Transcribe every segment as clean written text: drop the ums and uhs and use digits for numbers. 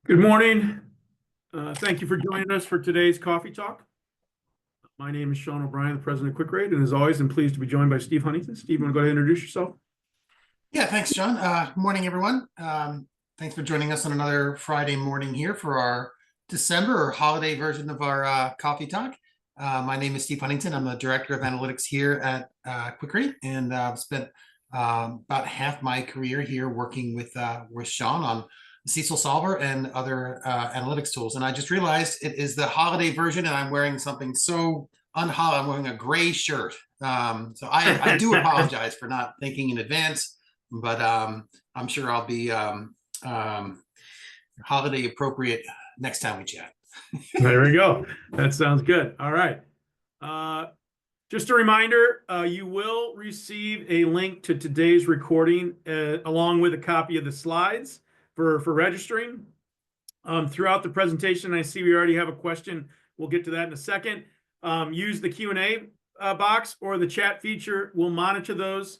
Good morning. Thank you for joining us for today's coffee talk. My name is Sean O'Brien, the president of QuickRate, and as always, I'm pleased to be joined by Steve Huntington. Steve, you want to go ahead and introduce yourself? Yeah, thanks, John. Morning, everyone. Thanks for joining us on another Friday morning here for our December or holiday version of our coffee talk. My name is Steve Huntington. I'm the director of analytics here at QuickRate, and I've spent about half my career here working with Sean on CECLSolver and other analytics tools. And I just realized it is the holiday version, and I'm wearing something so unholiday. I'm wearing a gray shirt. So I do apologize for not thinking in advance, but I'm sure I'll be holiday appropriate next time we chat. There we go. That sounds good. All right. Just a reminder, you will receive a link to today's recording along with a copy of the slides for registering. Throughout the presentation, I see we already have a question. We'll get to that in a second. Use the Q&A box or the chat feature. We'll monitor those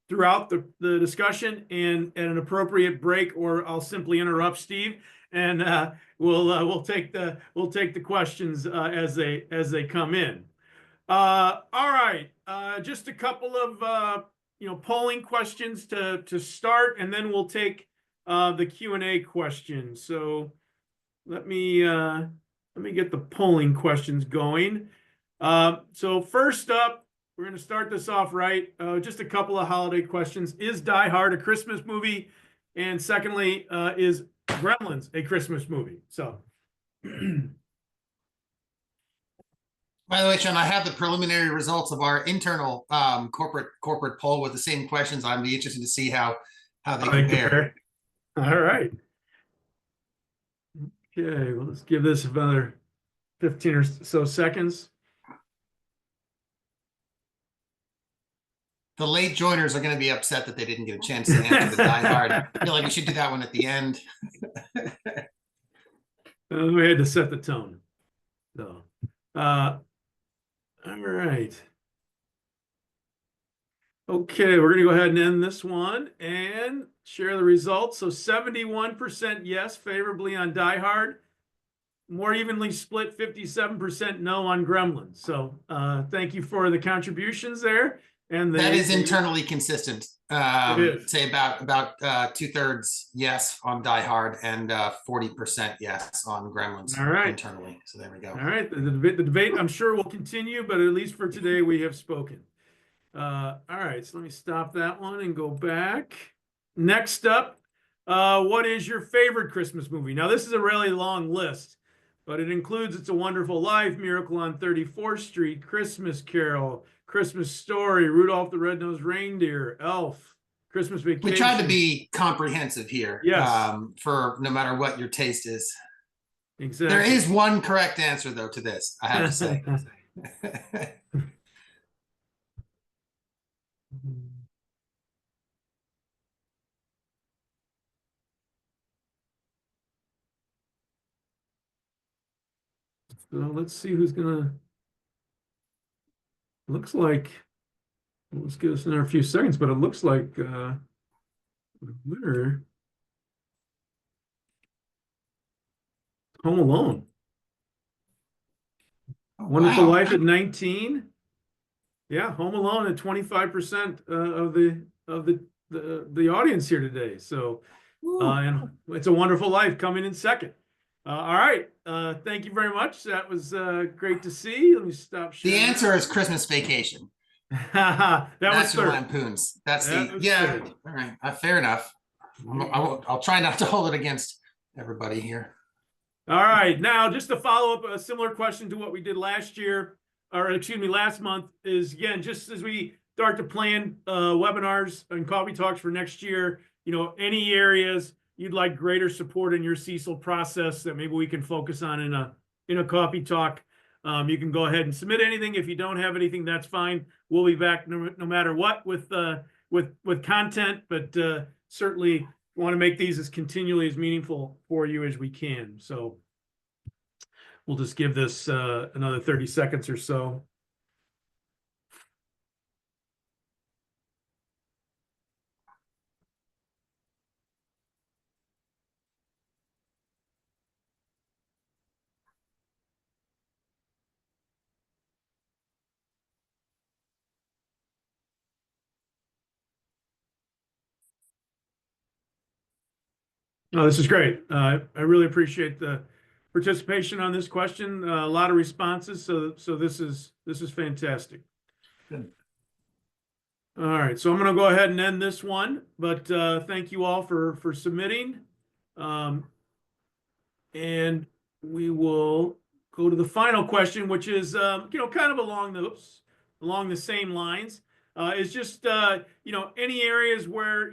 throughout the discussion, and at an appropriate break, or I'll simply interrupt Steve, and we'll take the questions as they come in. All right, just a couple of polling questions to start, and then we'll take the Q&A questions. So let me get the polling questions going. So first up, we're going to start this off right. Just a couple of holiday questions. Is Die Hard a Christmas movie? And secondly, is Gremlins a Christmas movie? So. By the way, Sean, I have the preliminary results of our internal corporate poll with the same questions. I'd be interested to see how they compare. All right. Okay, well, let's give this another 15 or so seconds. The late joiners are going to be upset that they didn't get a chance to answer the Die Hard. I feel like we should do that one at the end. We had to set the tone. So, all right. Okay, we're going to go ahead and end this one and share the results. So 71% yes, favorably on Die Hard. More evenly split, 57% no on Gremlins. So thank you for the contributions there. And that is internally consistent. Say about 2/3 yes on Die Hard and 40% yes on Gremlins. All right. Internally. So there we go. All right. The debate I'm sure will continue, but at least for today we have spoken. All right. So let me stop that one and go back. Next up, what is your favorite Christmas movie? Now this is a really long list, but it includes It's a Wonderful Life, Miracle on 34th Street, Christmas Carol, Christmas Story, Rudolph the Red-Nosed Reindeer, Elf, Christmas Vacation. We tried to be comprehensive here. Yes. For no matter what your taste is. Exactly. There is one correct answer, though, to this, I have to say. So let's see who's gonna. Looks like. Let's give us another few seconds, but it looks like the winner. Home Alone. Oh, Wonderful wow. Life at 19. Yeah, Home Alone at 25% of the audience here today. So, and It's a Wonderful Life coming in second. All right. Thank you very much. That was great to see. Let me stop sharing. The answer is Christmas Vacation. That's was third. Lampoons. That's yeah. Third. All right. Fair enough. I'll try not to hold it against everybody here. All right. Now, just to follow up a similar question to what we did last year, or excuse me, last month, is again, just as we start to plan webinars and coffee talks for next year, any areas you'd like greater support in your CECL process that maybe we can focus on in a coffee talk, you can go ahead and submit anything. If you don't have anything, that's fine. We'll be back no matter what with content, but certainly want to make these as continually as meaningful for you as we can. So we'll just give this another 30 seconds or so. No, this is great. I really appreciate the participation on this question. A lot of responses, so this is fantastic. Good. All right, so I'm going to go ahead and end this one, but thank you all for submitting. And we will go to the final question, which is kind of along the same lines. Is just any areas where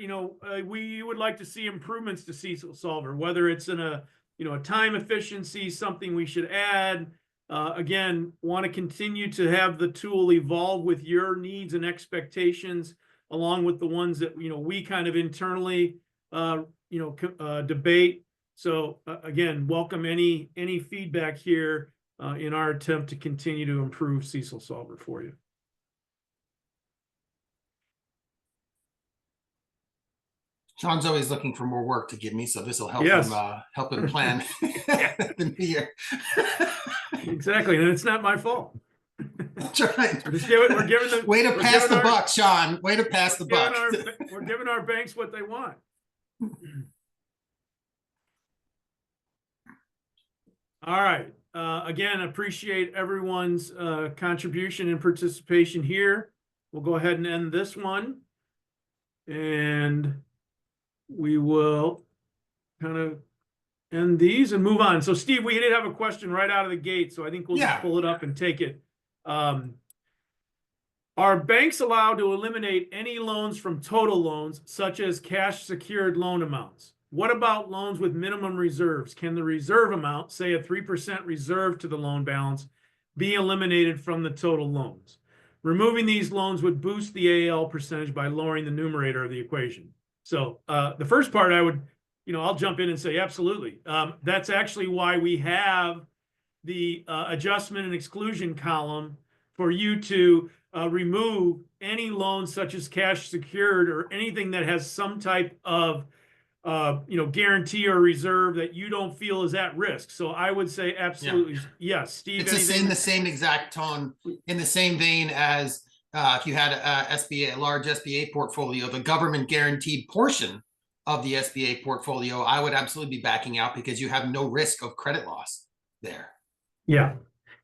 we would like to see improvements to CECLSolver, whether it's in a time efficiency, something we should add. Again, want to continue to have the tool evolve with your needs and expectations, along with the ones that we kind of internally debate. So again, welcome any feedback here in our attempt to continue to improve CECLSolver for you. Sean's always looking for more work to give me, so this will help Yes. him help him plan the new year. Exactly, and it's not my fault. That's right. We're giving the way to pass the buck, Sean. Way to pass the buck. We're giving our banks what they want. All right. Again, appreciate everyone's contribution and participation here. We'll go ahead and end this one. And we will kind of end these and move on. So, Steve, we did have a question right out of the gate, so I think we'll just pull it up and take it. Are banks allowed to eliminate any loans from total loans, such as cash secured loan amounts? What about loans with minimum reserves? Can the reserve amount, say a 3% reserve to the loan balance, be eliminated from the total loans? Removing these loans would boost the AL percentage by lowering the numerator of the equation. So the first part I'll jump in and say absolutely. That's actually why we have the adjustment and exclusion column for you to remove any loans such as cash secured or anything that has some type of guarantee or reserve that you don't feel is at risk. So I would say absolutely yes. Steve, it's in the same exact tone, in the same vein as if you had a large SBA portfolio, the government guaranteed portion of the SBA portfolio, I would absolutely be backing out because you have no risk of credit loss there. Yeah.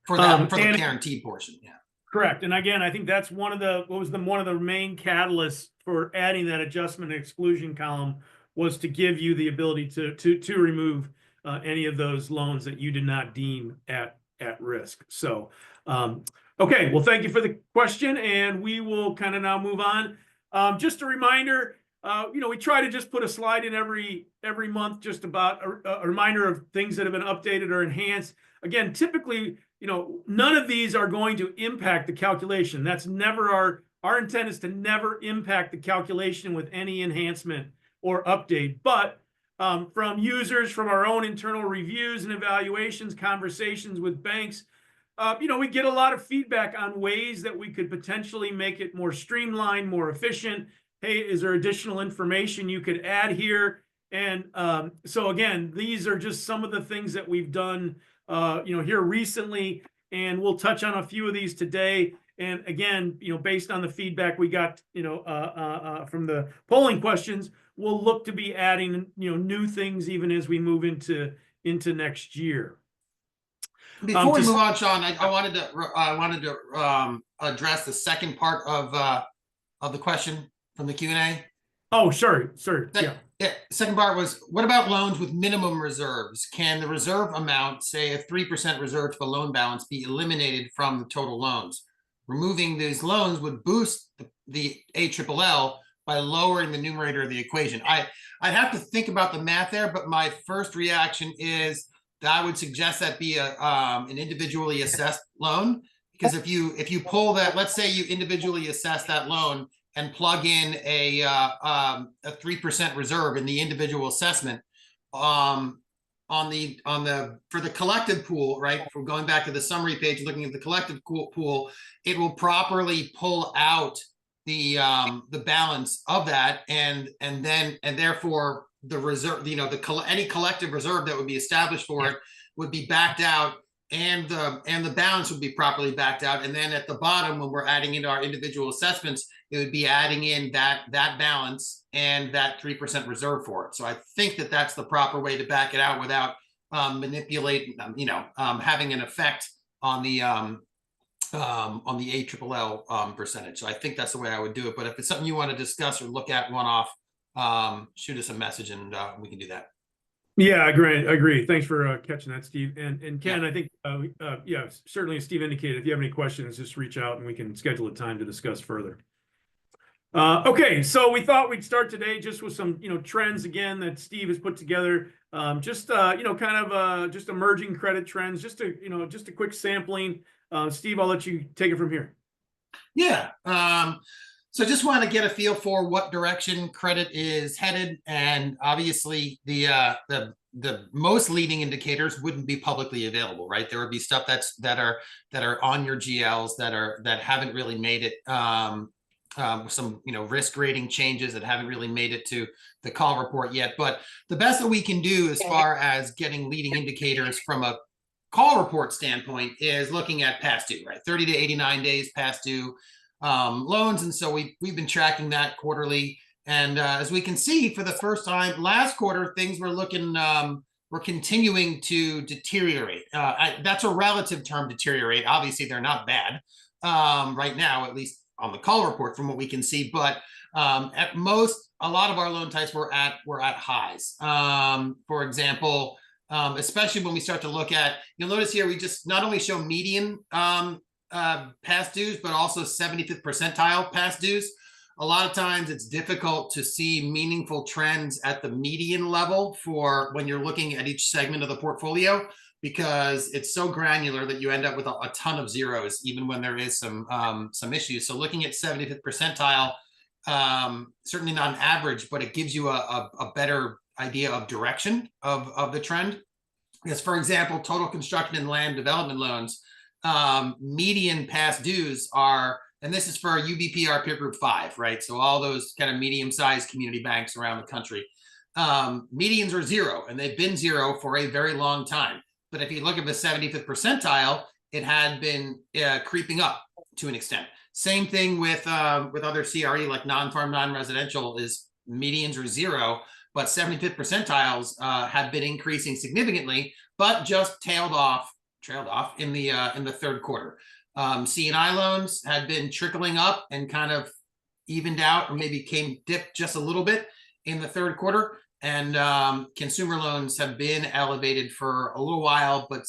For that, for the guaranteed portion. Yeah. Correct. And again, I think that's one of the main catalysts for adding that adjustment and exclusion column was to give you the ability to remove any of those loans that you did not deem at risk. So, okay, well, thank you for the question, and we will kind of now move on. Just a reminder, we try to just put a slide in every month, just about a reminder of things that have been updated or enhanced. Again, typically, none of these are going to impact the calculation. That's never our intent is to never impact the calculation with any enhancement or update. But from users, from our own internal reviews and evaluations, conversations with banks, we get a lot of feedback on ways that we could potentially make it more streamlined, more efficient. Hey, is there additional information you could add here? And so again, these are just some of the things that we've done, here recently, and we'll touch on a few of these today. And again, based on the feedback we got, from the polling questions, we'll look to be adding, new things even as we move into next year. Before we move on, Sean, I wanted to address the second part of the question from the Q&A. Oh, sorry. Yeah. Second part was, what about loans with minimum reserves? Can the reserve amount, say a 3% reserve to the loan balance, be eliminated from the total loans? Removing these loans would boost the ALLL by lowering the numerator of the equation. I have to think about the math there, but my first reaction is that I would suggest that be an individually assessed loan, because if you pull that, let's say you individually assess that loan and plug in a 3% reserve in the individual assessment, for the collective pool, right? If we're going back to the summary page, looking at the collective pool, it will properly pull out the balance of that, and therefore the reserve, any collective reserve that would be established for it would be backed out the balance would be properly backed out. And then at the bottom, when we're adding into our individual assessments, it would be adding in that balance and that 3% reserve for it. So I think that that's the proper way to back it out without manipulating, having an effect on the ALLL percentage. So I think that's the way I would do it. But if it's something you want to discuss or look at one off, shoot us a message and we can do that. Yeah, I agree. Thanks for catching that, Steve. And Ken, I think, yeah, certainly as Steve indicated, if you have any questions, just reach out and we can schedule a time to discuss further. Okay, so we thought we'd start today just with some, trends again that Steve has put together. Just emerging credit trends, just a quick sampling. Steve, I'll let you take it from here. Yeah. So just want to get a feel for what direction credit is headed, and obviously the most leading indicators wouldn't be publicly available, right? There would be stuff that are on your GLs that haven't really made it. Some risk rating changes that haven't really made it to the call report yet. But the best that we can do as far as getting leading indicators from a call report standpoint is looking at past due, right? 30 to 89 days past due loans. And so we've been tracking that quarterly. And as we can see, for the first time last quarter, things were looking, we're continuing to deteriorate. That's a relative term, deteriorate. Obviously, they're not bad right now, at least on the call report from what we can see. But at most, a lot of our loan types were at highs. For example, especially when we start to look at, you'll notice here, we just not only show median past dues, but also 75th percentile past dues. A lot of times it's difficult to see meaningful trends at the median level for when you're looking at each segment of the portfolio, because it's so granular that you end up with a ton of zeros, even when there is some issues. So looking at 75th percentile, certainly not an average, but it gives you a better idea of direction of the trend. Because, for example, total construction and land development loans, median past dues are, and this is for UBPR peer group 5, right? So all those kind of medium-sized community banks around the country, medians are 0, and they've been 0 for a very long time. But if you look at the 75th percentile, it had been creeping up to an extent. Same thing with other CRE, like non-farm, non-residential, is medians are 0, but 75th percentiles have been increasing significantly, but just trailed off in the third quarter. C&I loans had been trickling up and kind of evened out, or maybe dipped just a little bit in the third quarter. And consumer loans have been elevated for a little while, but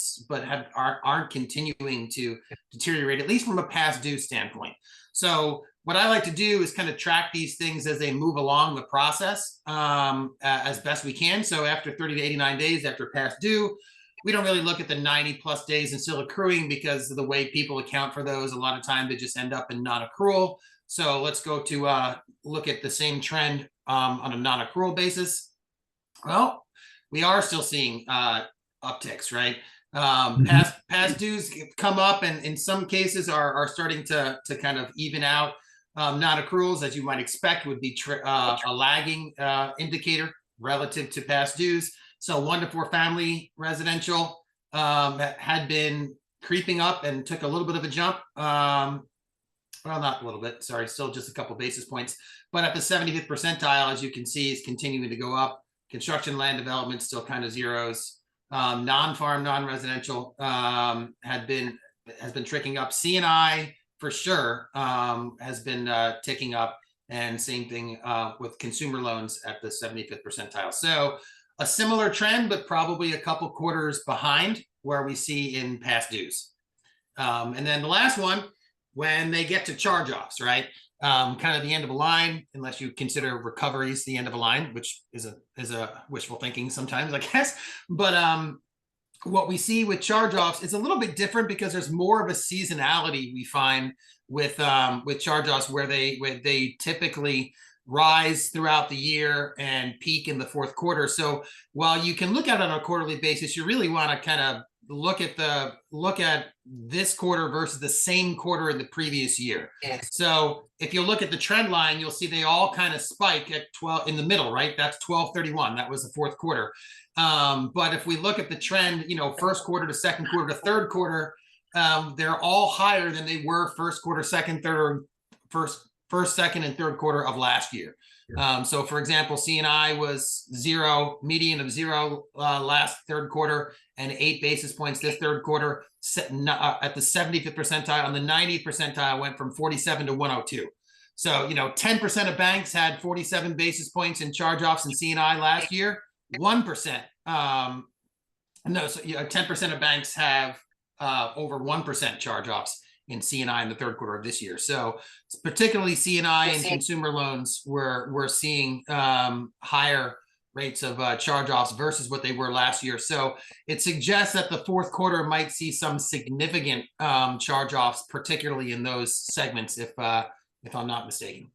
aren't continuing to deteriorate, at least from a past due standpoint. So what I like to do is kind of track these things as they move along the process as best we can. So after 30 to 89 days after past due, we don't really look at the 90 plus days and still accruing, because of the way people account for those. A lot of time they just end up in non-accrual. So let's go to look at the same trend on a non-accrual basis. Well, we are still seeing upticks, right? Past dues come up, and in some cases are starting to kind of even out. Non-accruals, as you might expect, would be a lagging indicator relative to past dues. So 1 to 4 family residential had been creeping up and took a little bit of a jump. Well, not a little bit, sorry, still just a couple basis points. But at the 75th percentile, as you can see, is continuing to go up. Construction, land development, still kind of zeros. Non-farm, non-residential has been tricking up. C&I for sure has been ticking up, and same thing with consumer loans at the 75th percentile. So a similar trend, but probably a couple quarters behind where we see in past dues. And then the last one, when they get to charge-offs, right? Kind of the end of a line, unless you consider recoveries the end of a line, which is a wishful thinking sometimes, I guess. But what we see with charge-offs is a little bit different, because there's more of a seasonality we find with charge-offs, where they typically rise throughout the year and peak in the fourth quarter. So while you can look at it on a quarterly basis, you really want to kind of look at this quarter versus the same quarter in the previous year. Yes. So if you look at the trend line, you'll see they all kind of spike at 12 in the middle, right? That's 12/31. That was the fourth quarter. But if we look at the trend, first quarter to second quarter to third quarter, they're all higher than they were first quarter, second, third, first, second, and third quarter of last year. So for example, C&I was 0, median of 0 last third quarter, and 8 basis points this third quarter. At the 75th percentile, on the 90th percentile, went from 47 to 102. So 10% of banks had 47 basis points in charge-offs in C&I last year. 1%. No, so 10% of banks have over 1% charge-offs in C&I in the third quarter of this year. So particularly C&I and consumer loans, we're seeing higher rates of charge-offs versus what they were last year. So it suggests that the fourth quarter might see some significant charge-offs, particularly in those segments, if I'm not mistaken.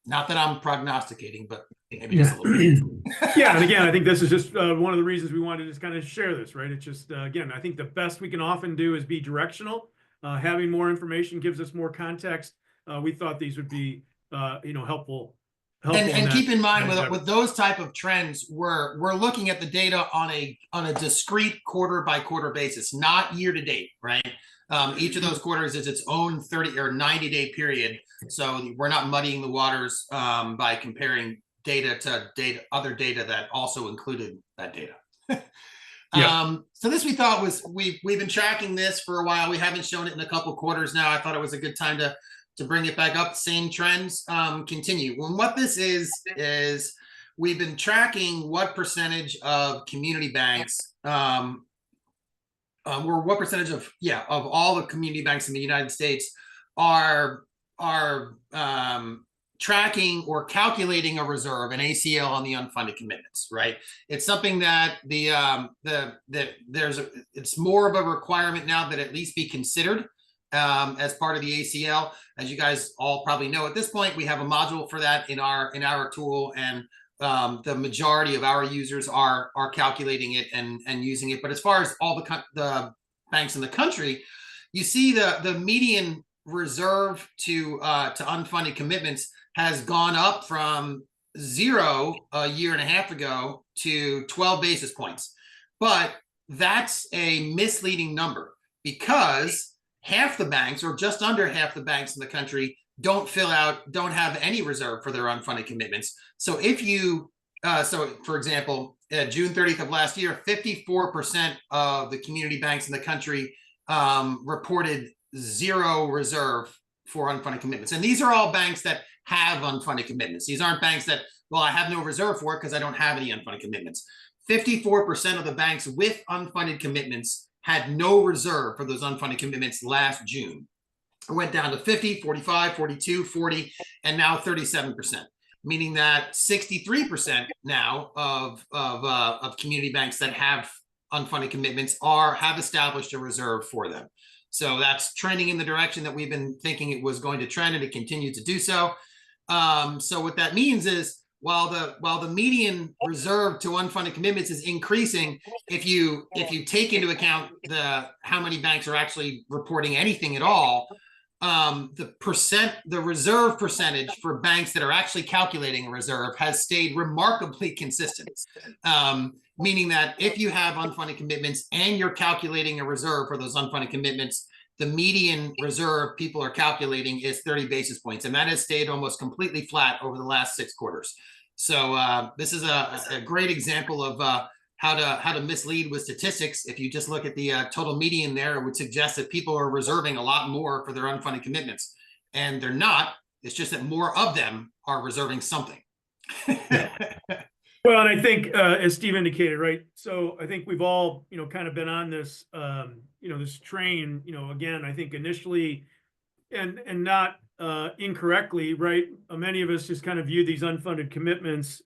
Not that I'm prognosticating, but maybe just a little bit. Yeah, and again, I think this is just one of the reasons we wanted to just kind of share this, right? It's just, again, I think the best we can often do is be directional. Having more information gives us more context. We thought these would be, helpful. And keep in mind with those type of trends, we're looking at the data on a discrete quarter by quarter basis, not year to date, right? Each of those quarters is its own 30 or 90-day period. So we're not muddying the waters by comparing data to other data that also included that data. Yeah. So this we thought was, we've been tracking this for a while. We haven't shown it in a couple quarters now. I thought it was a good time to bring it back up. Same trends continue. Well, what this is we've been tracking what percentage of community banks what percentage of all the community banks in the United States are tracking or calculating a reserve, an ACL, on the unfunded commitments, right? It's something that it's more of a requirement now that at least be considered as part of the ACL. As you guys all probably know at this point, we have a module for that in our tool, and the majority of our users are calculating it and using it. But as far as all the banks in the country, you see the median reserve to unfunded commitments has gone up from 0 a year and a half ago to 12 basis points. But that's a misleading number, because half the banks, or just under half the banks in the country, don't have any reserve for their unfunded commitments. So if you, for example, June 30th of last year, 54% of the community banks in the country reported 0 reserve for unfunded commitments. And these are all banks that have unfunded commitments. These aren't banks that, well, I have no reserve for it because I don't have any unfunded commitments. 54% of the banks with unfunded commitments had no reserve for those unfunded commitments last June. It went down to 50, 45, 42, 40, and now 37%, meaning that 63% now of community banks that have unfunded commitments have established a reserve for them. So that's trending in the direction that we've been thinking it was going to trend, and it continued to do so. So what that means is, while the median reserve to unfunded commitments is increasing, if you take into account how many banks are actually reporting anything at all, the reserve percentage for banks that are actually calculating a reserve has stayed remarkably consistent. Meaning that if you have unfunded commitments and you're calculating a reserve for those unfunded commitments, the median reserve people are calculating is 30 basis points, and that has stayed almost completely flat over the last 6 quarters. So this is a great example of how to mislead with statistics. If you just look at the total median there, it would suggest that people are reserving a lot more for their unfunded commitments, and they're not. It's just that more of them are reserving something. Well, and I think, as Steve indicated, right? So I think we've all, kind of been on this, this train, again, I think initially, and not incorrectly, right? Many of us just kind of view these unfunded commitments,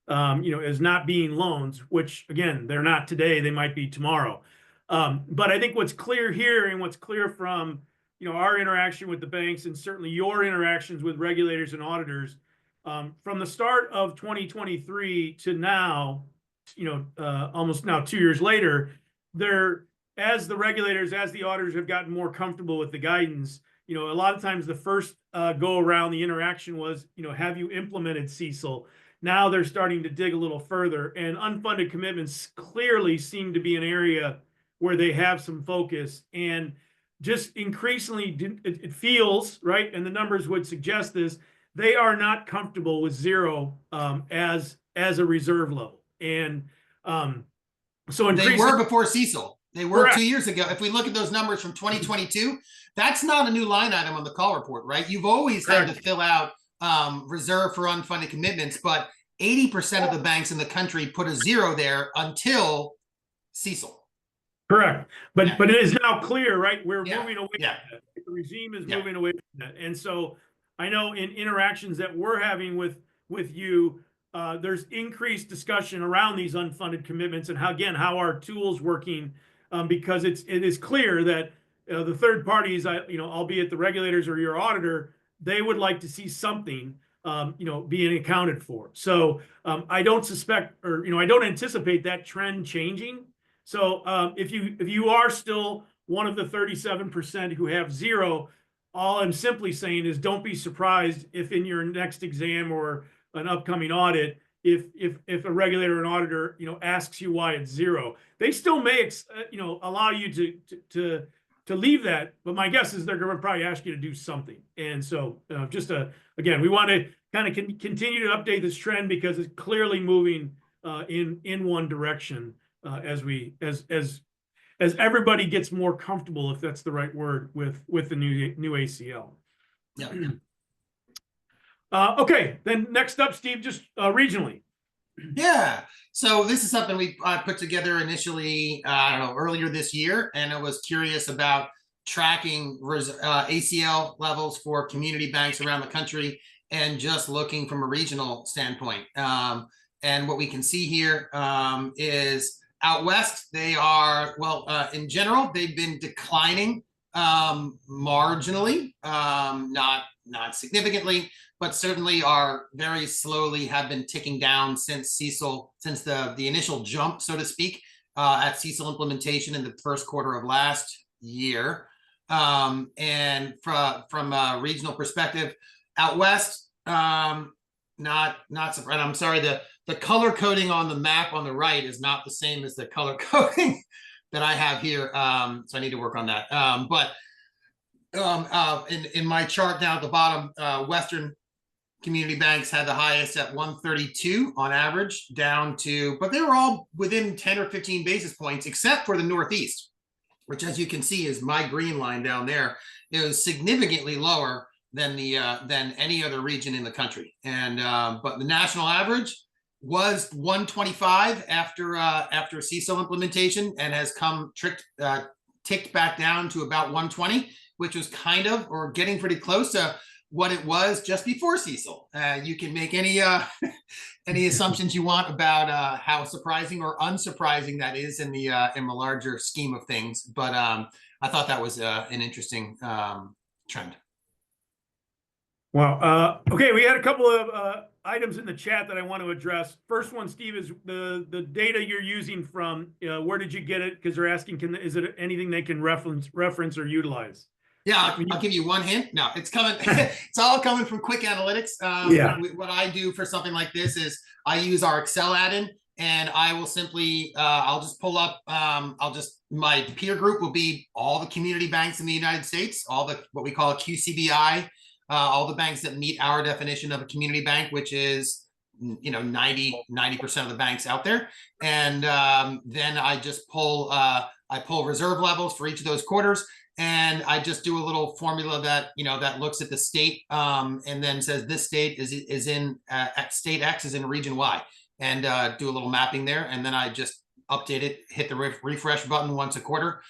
as not being loans, which again, they're not today, they might be tomorrow. But I think what's clear here, and what's clear from, our interaction with the banks, and certainly your interactions with regulators and auditors, from the start of 2023 to now, almost now 2 years later, as the regulators, as the auditors have gotten more comfortable with the guidance, a lot of times the first go around, the interaction was, have you implemented CECL? now they're starting to dig a little further, and unfunded commitments clearly seem to be an area where they have some focus, and just increasingly it feels right, and the numbers would suggest this, they are not comfortable with zero as a reserve level. And so they were before CECL. They were correct. 2 years ago. If we look at those numbers from 2022, that's not a new line item on the call report, right? You've always had to fill out reserve for unfunded commitments, but 80% of the banks in the country put a zero there until CECL. Correct. But it is now clear, right? We're moving away from that. The regime is moving away from that. And so I know in interactions that we're having with you, there's increased discussion around these unfunded commitments and how our tools working, because it is clear that the third parties, albeit the regulators or your auditor, they would like to see something being accounted for. So I don't suspect, or I don't anticipate that trend changing. So if you are still one of the 37% who have zero, all I'm simply saying is don't be surprised if in your next exam or an upcoming audit, if a regulator or an auditor asks you why it's zero. They still may allow you to leave that, but my guess is they're going to probably ask you to do something. And so again, we want to kind of continue to update this trend because it's clearly moving in one direction. As everybody gets more comfortable, if that's the right word, with the new ACL. Yeah. Okay, then next up, Steve, just regionally. Yeah. So this is something we put together initially, I don't know, earlier this year, and I was curious about tracking ACL levels for community banks around the country and just looking from a regional standpoint. And what we can see here is out west, they are, in general, they've been declining marginally, not significantly, but certainly are very slowly have been ticking down since CECL, since the initial jump, so to speak, at CECL implementation in the first quarter of last year. And from a regional perspective, out west, not surprised. I'm sorry, the color coding on the map on the right is not the same as the color coding that I have here. So I need to work on that. In my chart down at the bottom, Western community banks had the highest at 132 on average, down to, but they were all within 10 or 15 basis points, except for the Northeast, which, as you can see, is my green line down there. It was significantly lower than any other region in the country. And but the national average was 125 after CECL implementation, and has ticked back down to about 120, which was kind of, or getting pretty close to what it was just before CECL. You can make any assumptions you want about how surprising or unsurprising that is in the larger scheme of things. But I thought that was an interesting trend. Wow. Okay, we had a couple of items in the chat that I want to address. First one, Steve, is the data you're using from. Where did you get it? Because they're asking, is it anything they can reference or utilize? Yeah, I'll give you one hint. No, it's coming. It's all coming from QwickAnalytics. What I do for something like this is I use our Excel add-in, and I will simply, I'll just pull up, my peer group will be all the community banks in the United States, all the, what we call a QCBI, all the banks that meet our definition of a community bank, which is, 90% of the banks out there. And then I just pull, reserve levels for each of those quarters. And I just do a little formula that, that looks at the state and then says this state is in state X is in region Y, and do a little mapping there. And then I just update it, hit the refresh button once a quarter.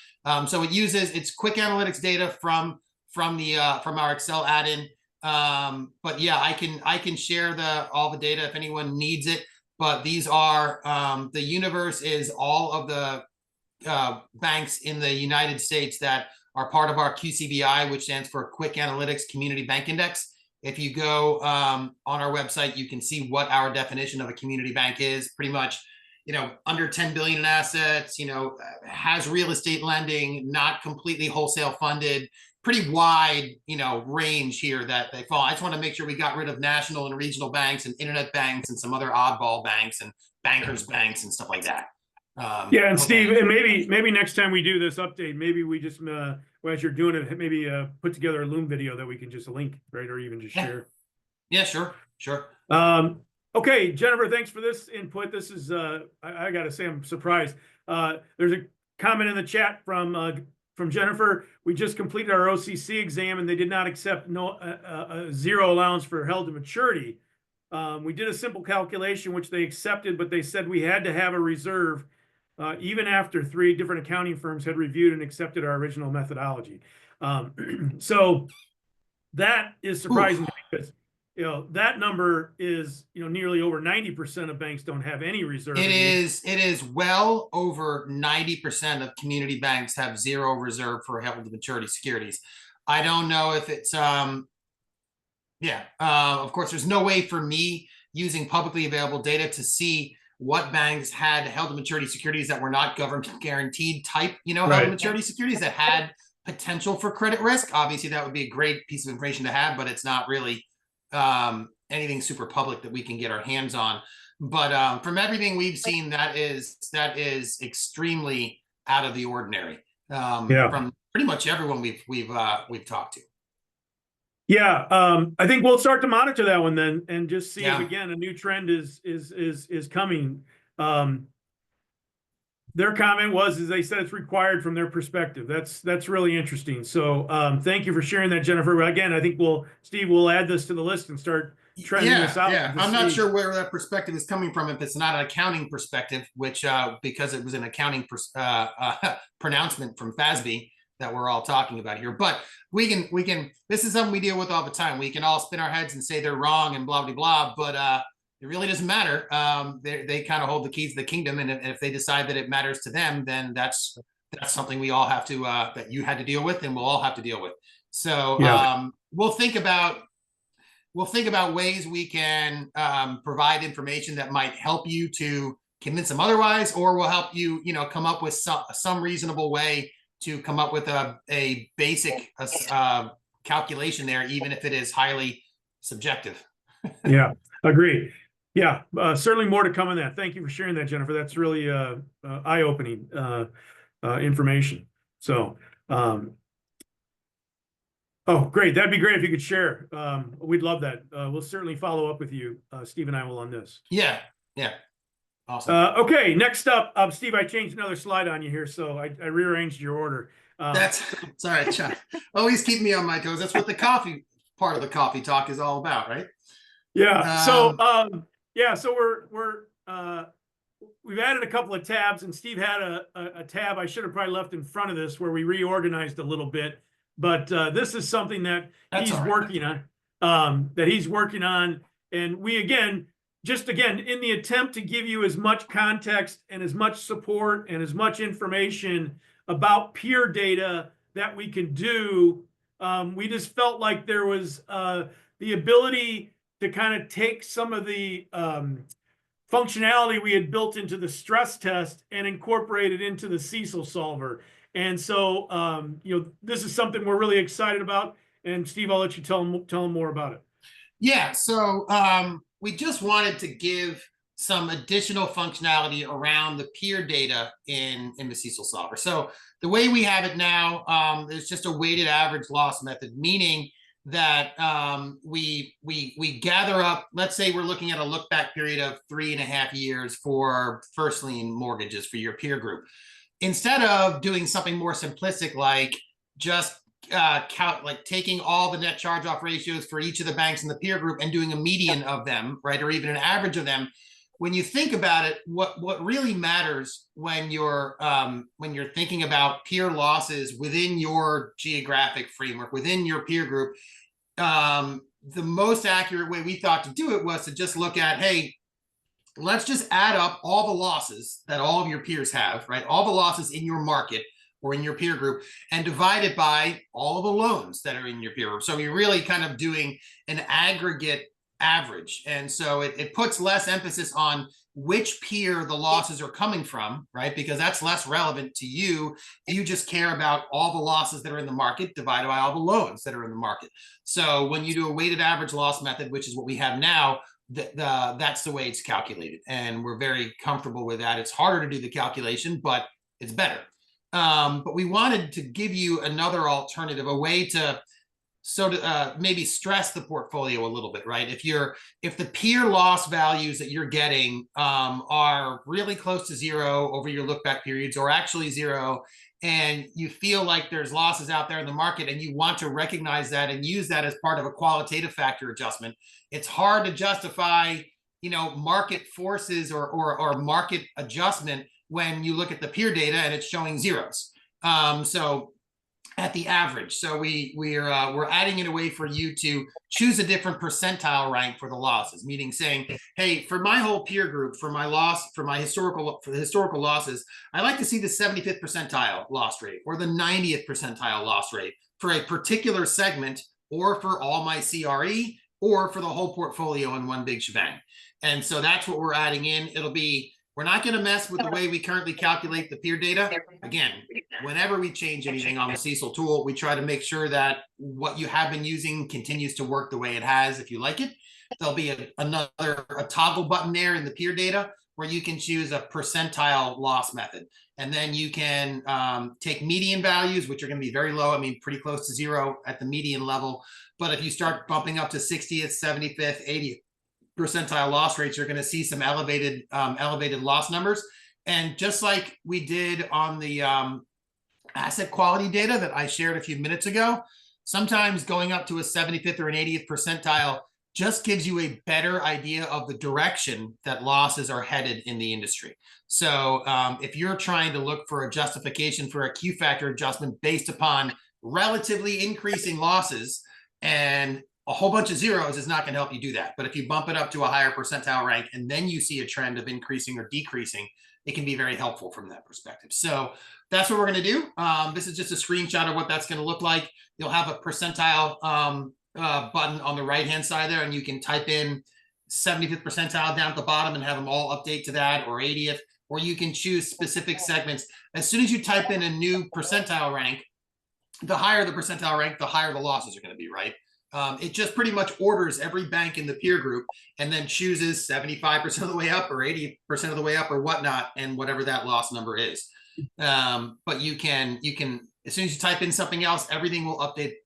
So it's QwickAnalytics data from our Excel add-in. But yeah, I can share all the data if anyone needs it. But these are the universe is all of the banks in the United States that are part of our QCBI, which stands for QwickAnalytics Community Bank Index. If you go on our website, you can see what our definition of a community bank is. Pretty much under 10 billion in assets, has real estate lending, not completely wholesale funded, pretty wide, range here that they fall. I just want to make sure we got rid of national and regional banks and internet banks and some other oddball banks and bankers banks and stuff like that. Yeah, and Steve, and maybe next time we do this update, maybe we just as you're doing it, maybe put together a Loom video that we can just link, right, or even just share. Yeah, sure. Okay, Jennifer, thanks for this input. This is I got to say I'm surprised. There's a comment in the chat from Jennifer. We just completed our OCC exam and they did not accept zero allowance for held to maturity. We did a simple calculation which they accepted, but they said we had to have a reserve even after 3 different accounting firms had reviewed and accepted our original methodology. So that is surprising because that number is nearly over 90% of banks don't have any reserve. It is well over 90% of community banks have zero reserve for held to maturity securities. I don't know if it's of course there's no way for me using publicly available data to see what banks had held to maturity securities that were not government guaranteed type, held to maturity securities that had potential for credit risk. Obviously that would be a great piece of information to have, but it's not really anything super public that we can get our hands on. But from everything we've seen, that is extremely out of the ordinary from pretty much everyone we've talked to. Yeah, I think we'll start to monitor that one then, and just see if again a new trend is coming. Their comment was they said it's required from their perspective. That's really interesting. So thank you for sharing that, Jennifer. Again, I think Steve will add this to the list and start trending this out. Yeah, I'm not sure where that perspective is coming from. If it's not an accounting perspective, which because it was an accounting pronouncement from FASB that we're all talking about here, but we can. This is something we deal with all the time. We can all spin our heads and say they're wrong and blah blah blah, but it really doesn't matter. They kind of hold the keys to the kingdom, and if they decide that it matters to them, then that's something we all have to that you had to deal with, and we'll all have to deal with. So we'll think about ways we can provide information that might help you to convince them otherwise, or will help you come up with some reasonable way to come up with a basic calculation there, even if it is highly subjective. Yeah, agree. Yeah, certainly more to come on that. Thank you for sharing that, Jennifer. That's really eye-opening information. So, oh, great. That'd be great if you could share. We'd love that. We'll certainly follow up with you. Steve and I will on this. Yeah. Awesome. Okay, next up, Steve, I changed another slide on you here, so I rearranged your order. It's all right, John. Always keep me on my toes. That's what the coffee part of the coffee talk is all about, right? Yeah. So we've added a couple of tabs, and Steve had a tab I should have probably left in front of this where we reorganized a little bit, but this is something that he's working on, and we again in the attempt to give you as much context and as much support and as much information about peer data that we can do, we just felt like there was the ability to kind of take some of the functionality we had built into the stress test and incorporate it into the CECLSolver. And so, this is something we're really excited about. And Steve, I'll let you tell them more about it. Yeah. So we just wanted to give some additional functionality around the peer data in the CECLSolver. So the way we have it now is just a weighted average loss method, meaning that we gather up, let's say we're looking at a look back period of 3.5 years for first lien mortgages for your peer group. Instead of doing something more simplistic, like just taking all the net charge-off ratios for each of the banks in the peer group and doing a median of them, right, or even an average of them, when you think about it, what really matters when you're thinking about peer losses within your geographic framework, within your peer group, the most accurate way we thought to do it was to just look at, hey, let's just add up all the losses that all of your peers have, right? All the losses in your market or in your peer group, and divide it by all of the loans that are in your peer group. So you're really kind of doing an aggregate average. And so it puts less emphasis on which peer the losses are coming from, right? Because that's less relevant to you. You just care about all the losses that are in the market divided by all the loans that are in the market. So when you do a weighted average loss method, which is what we have now, that's the way it's calculated. And we're very comfortable with that. It's harder to do the calculation, but it's better. But we wanted to give you another alternative, a way to maybe stress the portfolio a little bit, right? If the peer loss values that you're getting are really close to zero over your look back periods, or actually zero, and you feel like there's losses out there in the market and you want to recognize that and use that as part of a qualitative factor adjustment, it's hard to justify, market forces or market adjustment when you look at the peer data and it's showing zeros. So at the average. So we're adding in a way for you to choose a different percentile rank for the losses, meaning saying, hey, for my whole peer group, for the historical losses, I like to see the 75th percentile loss rate or the 90th percentile loss rate for a particular segment, or for all my CRE, or for the whole portfolio in one big shebang. And so that's what we're adding in. We're not going to mess with the way we currently calculate the peer data. Again, whenever we change anything on the CECL tool, we try to make sure that what you have been using continues to work the way it has, if you like it. There'll be a toggle button there in the peer data where you can choose a percentile loss method. And then you can take median values, which are going to be very low. I mean, pretty close to zero at the median level. But if you start bumping up to 60th, 75th, 80th, percentile loss rates, you're going to see some elevated loss numbers. And just like we did on the asset quality data that I shared a few minutes ago, sometimes going up to a 75th or an 80th percentile just gives you a better idea of the direction that losses are headed in the industry. So if you're trying to look for a justification for a Q factor adjustment based upon relatively increasing losses, and a whole bunch of zeros is not going to help you do that. But if you bump it up to a higher percentile rank and then you see a trend of increasing or decreasing, it can be very helpful from that perspective. So that's what we're going to do. This is just a screenshot of what that's going to look like. You'll have a percentile button on the right-hand side there, and you can type in 75th percentile down at the bottom and have them all update to that, or 80th, or you can choose specific segments. As soon as you type in a new percentile rank, the higher the percentile rank, the higher the losses are going to be, right? It just pretty much orders every bank in the peer group and then chooses 75% of the way up or 80% of the way up or whatnot, and whatever that loss number is. But you can, as soon as you type in something else, everything will update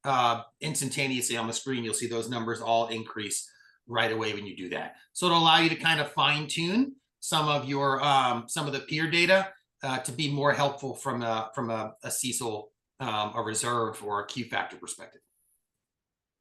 instantaneously on the screen. You'll see those numbers all increase right away when you do that. So it'll allow you to kind of fine tune some of the peer data to be more helpful from a CECL, a reserve, or a Q factor perspective.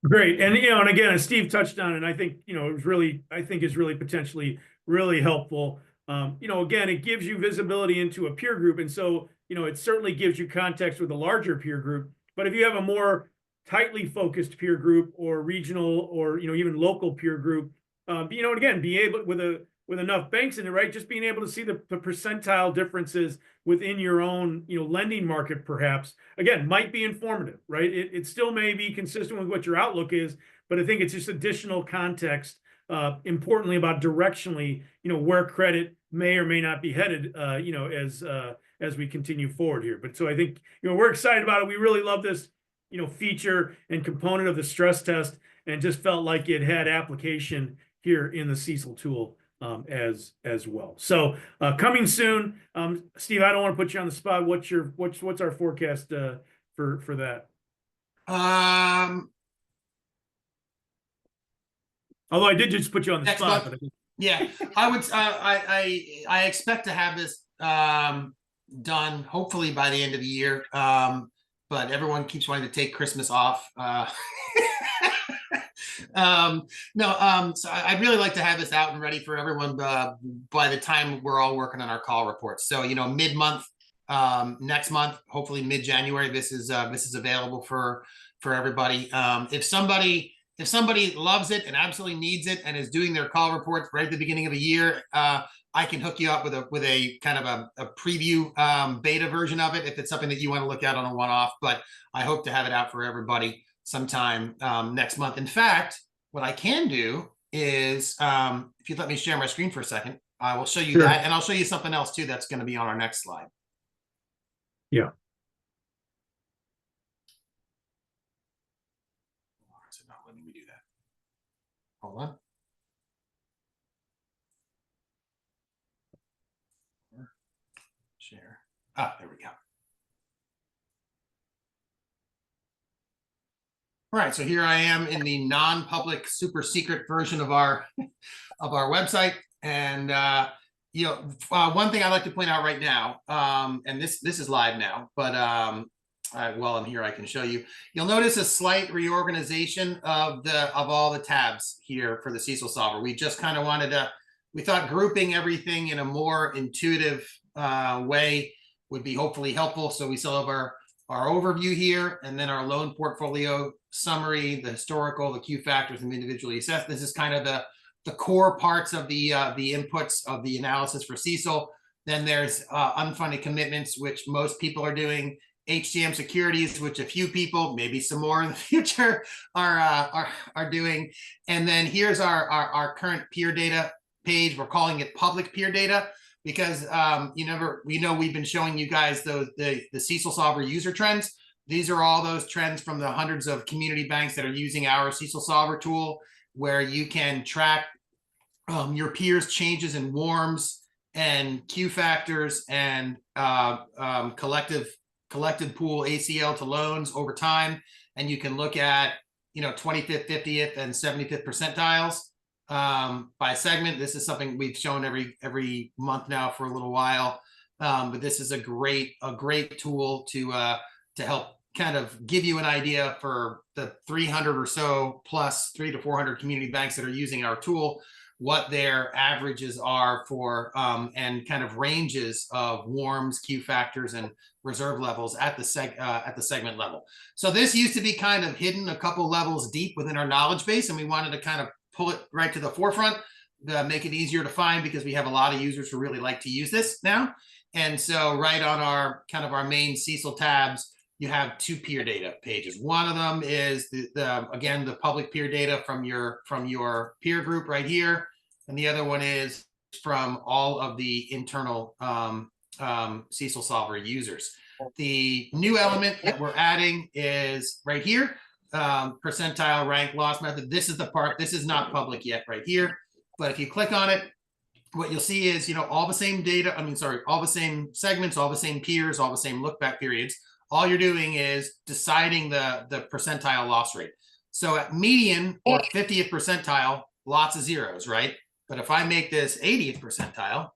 Great. And, and again, as Steve touched on, and I think, is really potentially really helpful. Again, it gives you visibility into a peer group. And so, it certainly gives you context with a larger peer group. But if you have a more tightly focused peer group, or regional, or, even local peer group, again, be able, with enough banks in it, right? Just being able to see the percentile differences within your own, lending market, perhaps, again, might be informative, right? It still may be consistent with what your outlook is, but I think it's just additional context, importantly about directionally, where credit may or may not be headed, as we continue forward here. But so I think, we're excited about it. We really love this, feature and component of the stress test, and just felt like it had application here in the CECL tool as well. So coming soon. Steve, I don't want to put you on the spot. What's our forecast for that? Although I did just put you on the spot. But yeah, I would. I expect to have this done hopefully by the end of the year. But everyone keeps wanting to take Christmas off. So I'd really like to have this out and ready for everyone by the time we're all working on our call reports. So, mid-month, next month, hopefully mid-January, this is available for everybody. If somebody loves it and absolutely needs it and is doing their call reports right at the beginning of the year, I can hook you up with a kind of a preview beta version of it if it's something that you want to look at on a one-off. But I hope to have it out for everybody sometime next month. In fact, what I can do is, if you'd let me share my screen for a second, I will show you Sure. that, and I'll show you something else too that's going to be on our next slide. Yeah. Why is it not letting me do that? Hold on. Share. Ah, there we go. All right, so here I am in the non-public super secret version of our website. And one thing I'd like to point out right now, and this is live now, but while I'm here, I can show you. You'll notice a slight reorganization of all the tabs here for the CECLSolver. We just kind of we thought grouping everything in a more intuitive way would be hopefully helpful. So we still have our overview here, and then our loan portfolio summary, the historical, the Q factors, and individually assessed. This is kind of the core parts of the inputs of the analysis for CECL. Then there's unfunded commitments, which most people are doing. HTM securities, which a few people, maybe some more in the future, are doing. And then here's our current peer data page. We're calling it public peer data because we know we've been showing you guys the CECLSolver user trends. These are all those trends from the hundreds of community banks that are using our CECLSolver tool, where you can track your peers' changes in WARMs and Q factors and collective pool ACL to loans over time. And you can look at 25th, 50th, and 75th percentiles by segment. This is something we've shown every month now for a little while. But this is a great tool to help kind of give you an idea for the 300 or so plus 300 to 400 community banks that are using our tool, what their averages are for and kind of ranges of WARMs, Q factors, and reserve levels at the segment level. So this used to be kind of hidden a couple levels deep within our knowledge base, and we wanted to kind of pull it right to the forefront to make it easier to find, because we have a lot of users who really like to use this now. And so right on our main CECL tabs, you have two peer data pages. One of them is again the public peer data from your peer group right here, and the other one is from all of the internal CECLSolver users. The new element that we're adding is right here, percentile rank loss method. This is the part. This is not public yet right here, but if you click on it, what you'll see is all the same data. All the same segments, all the same peers, all the same look back periods. All you're doing is deciding the percentile loss rate. So at median or 50th percentile, lots of zeros, right? But if I make this 80th percentile,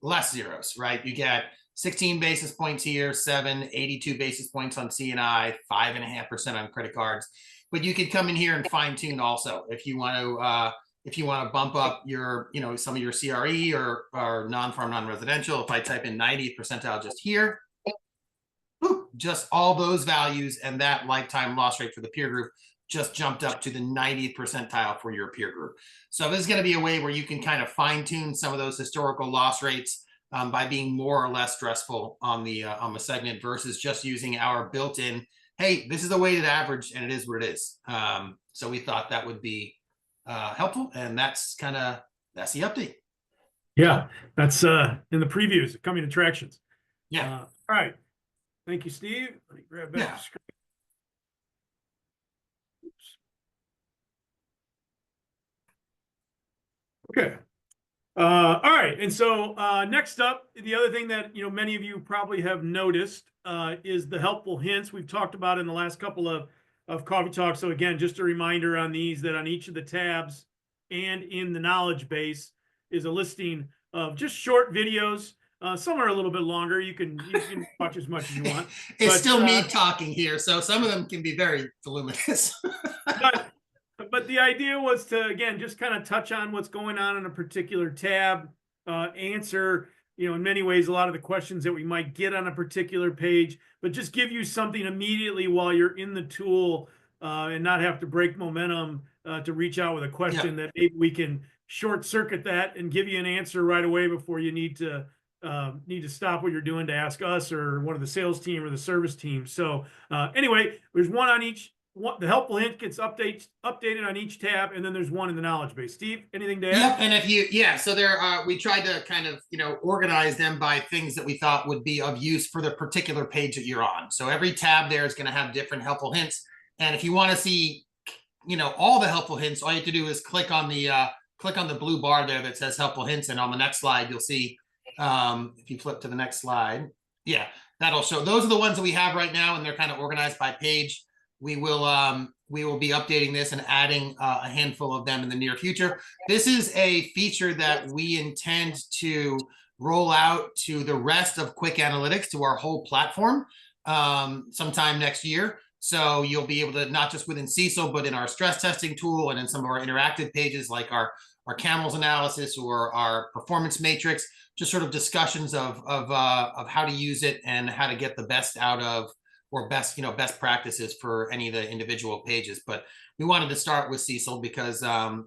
less zeros, right? You get 16 basis points here, 82 basis points on C&I, 5.5% on credit cards. But you could come in here and fine tune also if you want to bump up your, some of your CRE or non-farm, non-residential. If I type in 90th percentile just here, boop, just all those values, and that lifetime loss rate for the peer group just jumped up to the 90th percentile for your peer group. So this is going to be a way where you can kind of fine tune some of those historical loss rates by being more or less stressful on the segment versus just using our built-in, hey, this is the weighted average and it is what it is. So we thought that would be helpful, and that's the update. Yeah, that's in the previews, coming attractions. Yeah. All right. Thank you, Steve. Let me grab back the screen. Oops. Okay. All right. And so next up, the other thing that many of you probably have noticed is the helpful hints we've talked about in the last couple of coffee talks. So again, just a reminder on these, that on each of the tabs and in the knowledge base is a listing of just short videos. Some are a little bit longer. You can watch as much as you want. It's still me talking here, so some of them can be very voluminous. But the idea was to, again, just kind of touch on what's going on in a particular tab, answer, in many ways, a lot of the questions that we might get on a particular page, but just give you something immediately while you're in the tool and not have to break momentum to reach out with a question that maybe we can short circuit that and give you an answer right away before you need to stop what you're doing to ask us or one of the sales team or the service team. So anyway, there's one on each the helpful hint gets updated on each tab, and then there's one in the knowledge base. Steve, anything to add? Yep, and if you, yeah, so there, we tried to kind of, organize them by things that we thought would be of use for the particular page that you're on. So every tab there is going to have different helpful hints. And if you want to see, all the helpful hints, all you have to do is click on the blue bar there that says helpful hints. And on the next slide, you'll see, if you flip to the next slide, yeah, that'll show. Those are the ones that we have right now, and they're kind of organized by page. We will be updating this and adding a handful of them in the near future. This is a feature that we intend to roll out to the rest of QwickAnalytics, to our whole platform, sometime next year. So you'll be able to, not just within CECL, but in our stress testing tool and in some of our interactive pages like our camels analysis or our performance matrix, just sort of discussions of how to use it and how to get the best out of, or best practices for any of the individual pages. But we wanted to start with CECL because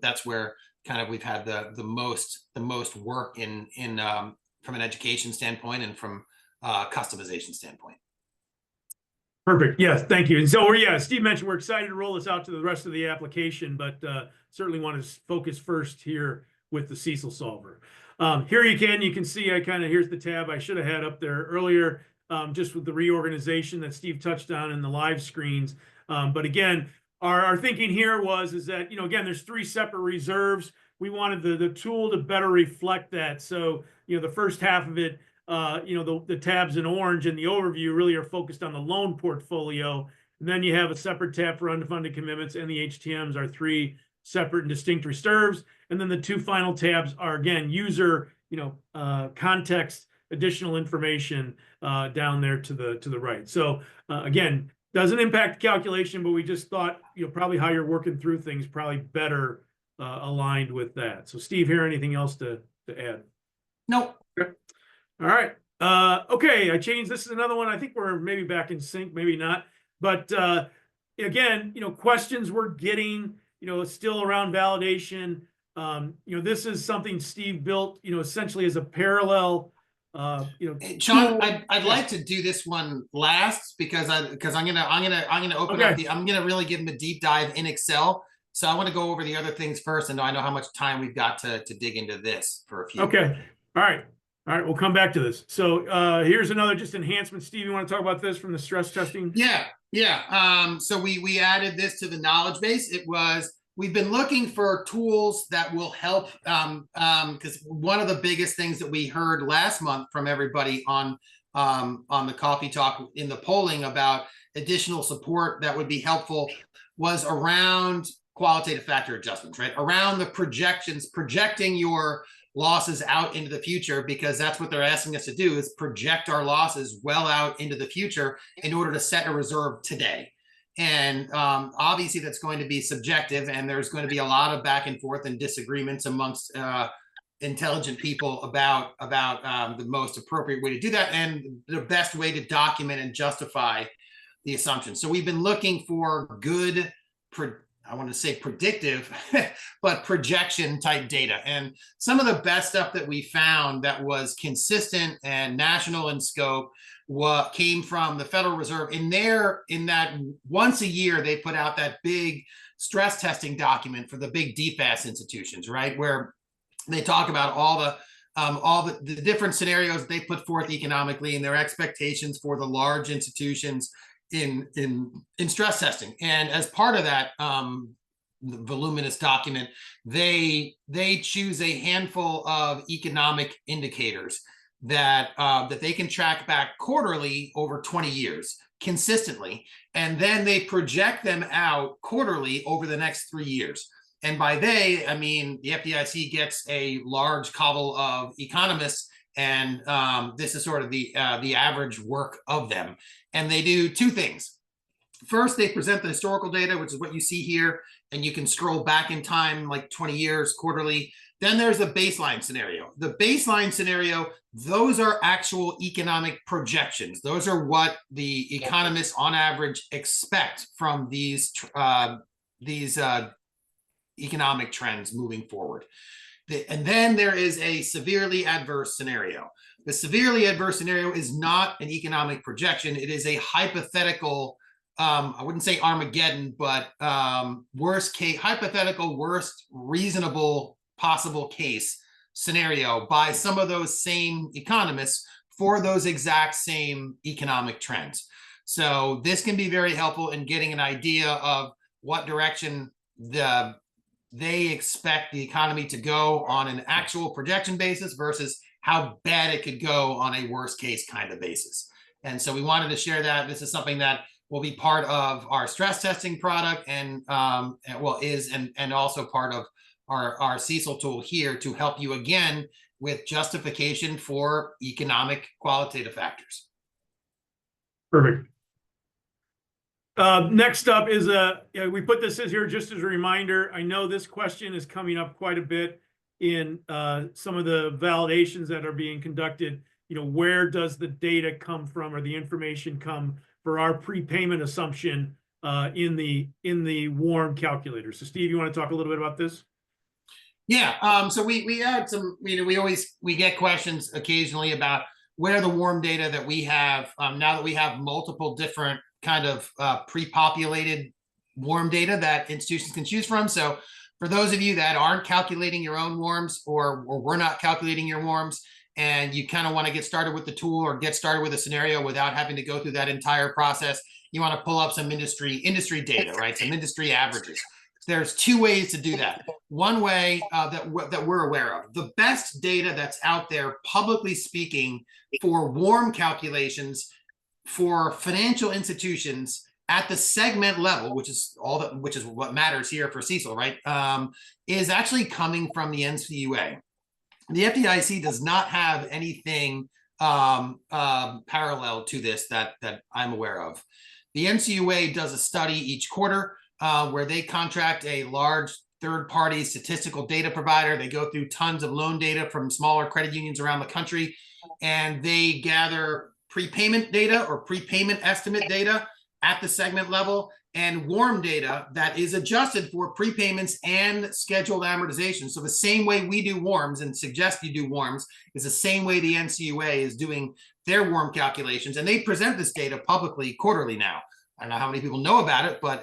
that's where kind of we've had the most work in from an education standpoint and from customization standpoint. Perfect. Yes, thank you. And so Steve mentioned we're excited to roll this out to the rest of the application, but certainly want to focus first here with the CECLSolver. Here you can see here's the tab I should have had up there earlier. Just with the reorganization that Steve touched on in the live screens. But again, our thinking here is that, again, there's 3 separate reserves. We wanted the tool to better reflect that. So, the first half of it, the tabs in orange and the overview really are focused on the loan portfolio. And then you have a separate tab for unfunded commitments, and the HTMs are 3 separate and distinct reserves. And then the 2 final tabs are, again, user, context, additional information down there to the right. So again, doesn't impact the calculation, but we just thought, probably how you're working through things probably better aligned with that. So Steve, here, anything else to add? Nope. Okay. All right. Okay, I changed. This is another one. I think we're maybe back in sync, maybe not. But again, questions we're getting, still around validation. This is something Steve built, essentially as a parallel. Sean, I'd like to do this one last because I'm gonna open up I'm gonna really give him a deep dive in Excel. So I want to go over the other things first, and I know how much time we've got to dig into this for a few. Okay. All right. We'll come back to this. So here's another just enhancement. Steve, you want to talk about this from the stress testing? Yeah. So we added this to the knowledge base. We've been looking for tools that will help, because one of the biggest things that we heard last month from everybody on the Coffee Talk in the polling about additional support that would be helpful was around qualitative factor adjustments, right? Around the projections, projecting your losses out into the future, because that's what they're asking us to do, is project our losses well out into the future in order to set a reserve today. And obviously that's going to be subjective, and there's going to be a lot of back and forth and disagreements amongst intelligent people about the most appropriate way to do that and the best way to document and justify the assumptions. So we've been looking for good, I want to say predictive, but projection type data. And some of the best stuff that we found that was consistent and national in scope came from the Federal Reserve. In that once a year, they put out that big stress testing document for the big DFAST institutions, right? Where they talk about all the different scenarios they put forth economically and their expectations for the large institutions in stress testing. And as part of that voluminous document, they choose a handful of economic indicators that they can track back quarterly over 20 years consistently, and then they project them out quarterly over the next 3 years. And by they, I mean the FDIC gets a large cobble of economists, and this is sort of the average work of them. And they do 2 things. First, they present the historical data, which is what you see here, and you can scroll back in time like 20 years quarterly. Then there's the baseline scenario. The baseline scenario, those are actual economic projections. Those are what the economists on average expect from these economic trends moving forward. And then there is a severely adverse scenario. The severely adverse scenario is not an economic projection. It is a hypothetical I wouldn't say Armageddon, but worst case, hypothetical, worst reasonable possible case scenario by some of those same economists for those exact same economic trends. So this can be very helpful in getting an idea of what direction they expect the economy to go on an actual projection basis versus how bad it could go on a worst case kind of basis. And so we wanted to share that. This is something that will be part of our stress testing product and also part of our CECL tool here to help you again with justification for economic qualitative factors. Perfect. Next up is we put this in here just as a reminder. I know this question is coming up quite a bit in some of the validations that are being conducted. Where does the data come from or the information come for our prepayment assumption in the WARM calculator? So Steve, you want to talk a little bit about this? Yeah, so we had some, we get questions occasionally about where the WARM data that we have, now that we have multiple different kind of pre-populated WARM data that institutions can choose from. So for those of you that aren't calculating your own WARMs or we're not calculating your WARMs, and you kind of want to get started with the tool or get started with a scenario without having to go through that entire process, you want to pull up some industry data, right? Some industry averages. There's two ways to do that. One way that we're aware of. The best data that's out there, publicly speaking, for WARM calculations for financial institutions at the segment level, which is what matters here for CECL, right? Is actually coming from the NCUA. The FDIC does not have anything parallel to this that I'm aware of. The NCUA does a study each quarter where they contract a large third-party statistical data provider. They go through tons of loan data from smaller credit unions around the country, and they gather prepayment data or prepayment estimate data at the segment level and WARM data that is adjusted for prepayments and scheduled amortization. So the same way we do WARMs and suggest you do WARMs is the same way the NCUA is doing their WARM calculations. And they present this data publicly quarterly now. I don't know how many people know about it, but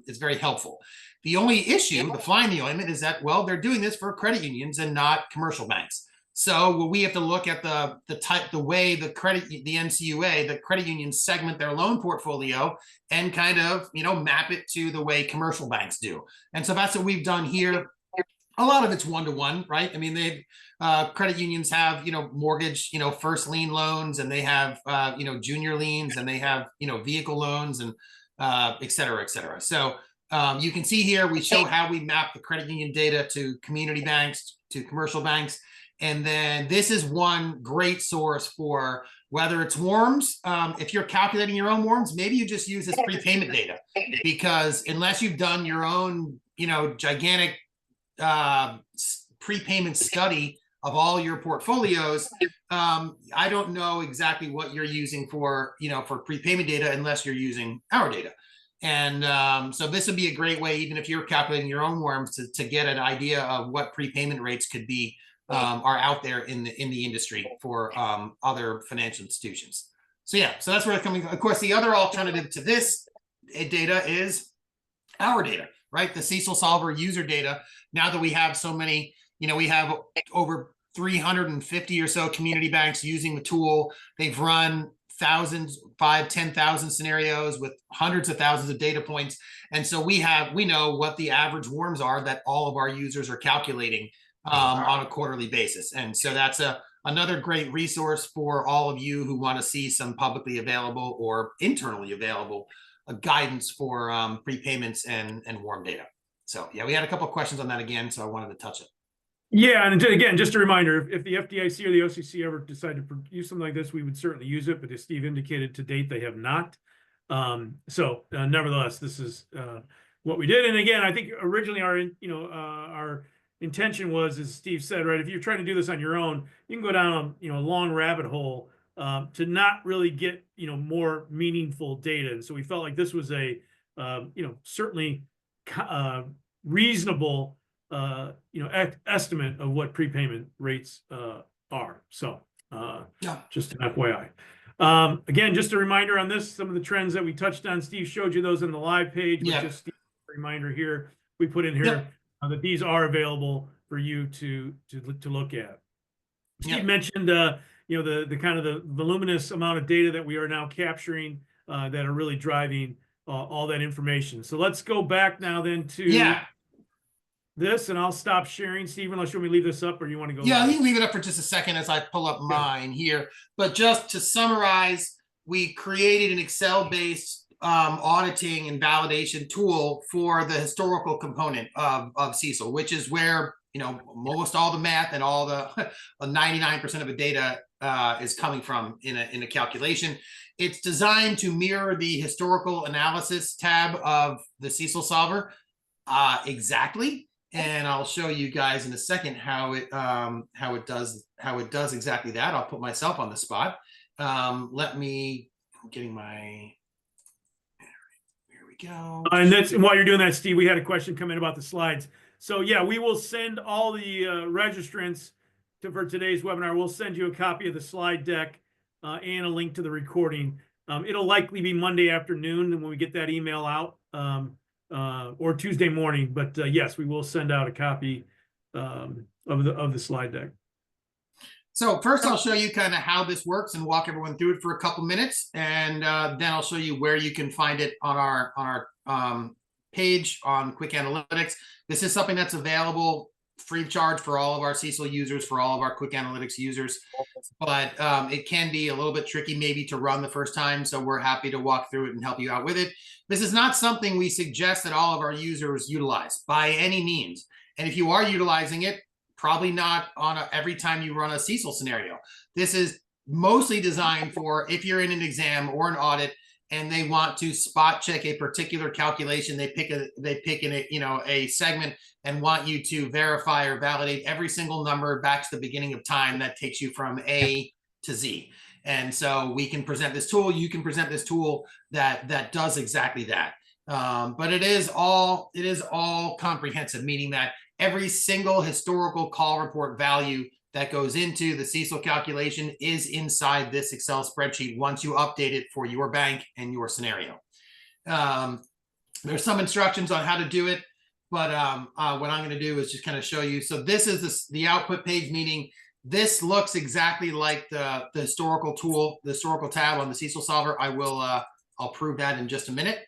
it's very helpful. The only issue, the fly in the ointment, is that, well, they're doing this for credit unions and not commercial banks. So we have to look at the way the NCUA, the credit unions segment their loan portfolio and kind of, map it to the way commercial banks do. And so that's what we've done here. A lot of it's one-to-one, right? I mean, credit unions have, mortgage, first lien loans, and they have, junior liens, and they have, vehicle loans, and et cetera, et cetera. So you can see here, we show how we map the credit union data to community banks, to commercial banks. And then this is one great source for whether it's WARMs. If you're calculating your own WARMs, maybe you just use this prepayment data, because unless you've done your own, gigantic prepayment study of all your portfolios, I don't know exactly what you're using for, for prepayment data unless you're using our data. And so this would be a great way, even if you're calculating your own WARMs, to get an idea of what prepayment rates could be, are out there in the industry for other financial institutions. So yeah, so that's where it's coming from. Of course, the other alternative to this data is our data, right? The CECLSolver user data. Now that we have so many, we have over 350 or so community banks using the tool. They've run thousands, 5,000-10,000 scenarios with hundreds of thousands of data points. And so we know what the average WARMs are that all of our users are calculating on a quarterly basis. And so that's another great resource for all of you who want to see some publicly available or internally available guidance for prepayments and WARM data. So yeah, we had a couple of questions on that again, so I wanted to touch it. Yeah, and again, just a reminder, if the FDIC or the OCC ever decide to use something like this, we would certainly use it, but as Steve indicated, to date, they have not. Nevertheless, this is what we did. And again, I think originally our intention was, as Steve said, right, if you're trying to do this on your own, you can go down a long rabbit hole to not really get more meaningful data. And so we felt like this was a certainly reasonable estimate of what prepayment rates are. So just an FYI. Again, just a reminder on this, some of the trends that we touched on, Steve showed you those in the live page, but Yeah. just a reminder here, we put in here Yep. that these are available for you to look at. Steve Yep. mentioned, you know, the kind of the voluminous amount of data that we are now capturing that are really driving all that information. So let's go back now then to this, and I'll stop sharing. Steve, unless you want me to leave this up or you want to go Yeah, live? you can leave it up for just a second as I pull up mine here. But just to summarize, we created an Excel-based auditing and validation tool for the historical component of CECL, which is where, you know, almost all the math and all the 99% of the data is coming from in a calculation. It's designed to mirror the historical analysis tab of the CECLSolver exactly. And I'll show you guys in a second how it does exactly that. I'll put myself on the spot. I'm getting my, here we go. And while you're doing that, Steve, we had a question come in about the slides. So yeah, we will send all the registrants for today's webinar. We'll send you a copy of the slide deck and a link to the recording. It'll likely be Monday afternoon when we get that email out. Or Tuesday morning, but yes, we will send out a copy of the slide deck. So first I'll show you kind of how this works and walk everyone through it for a couple minutes, and then I'll show you where you can find it on our page on QwickAnalytics. This is something that's available free of charge for all of our CECL users, for all of our QwickAnalytics users, but it can be a little bit tricky maybe to run the first time, so we're happy to walk through it and help you out with it. This is not something we suggest that all of our users utilize by any means, and if you are utilizing it, probably not on every time you run a CECL scenario. This is mostly designed for if you're in an exam or an audit and they want to spot check a particular calculation, they pick a segment and want you to verify or validate every single number back to the beginning of time that takes you from A to Z. And so we can present this tool, you can present this tool that does exactly that. But it is all comprehensive, meaning that every single historical call report value that goes into the CECL calculation is inside this Excel spreadsheet once you update it for your bank and your scenario. There's some instructions on how to do it, but what I'm going to do is just kind of show you. So this is the output page, meaning this looks exactly like the historical tool, the historical tab on the CECLSolver. I'll prove that in just a minute.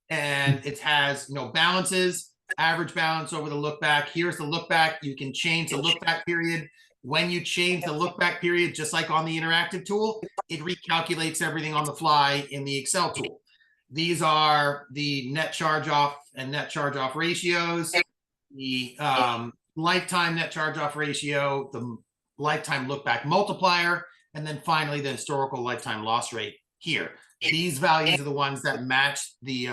And it has, you know, balances, average balance over the look back. Here's the look back. You can change the look back period. When you change the look back period, just like on the interactive tool, it recalculates everything on the fly in the Excel tool. These are the net charge off and net charge off ratios, the lifetime net charge off ratio, the lifetime look back multiplier, and then finally the historical lifetime loss rate here. These values are the ones that match the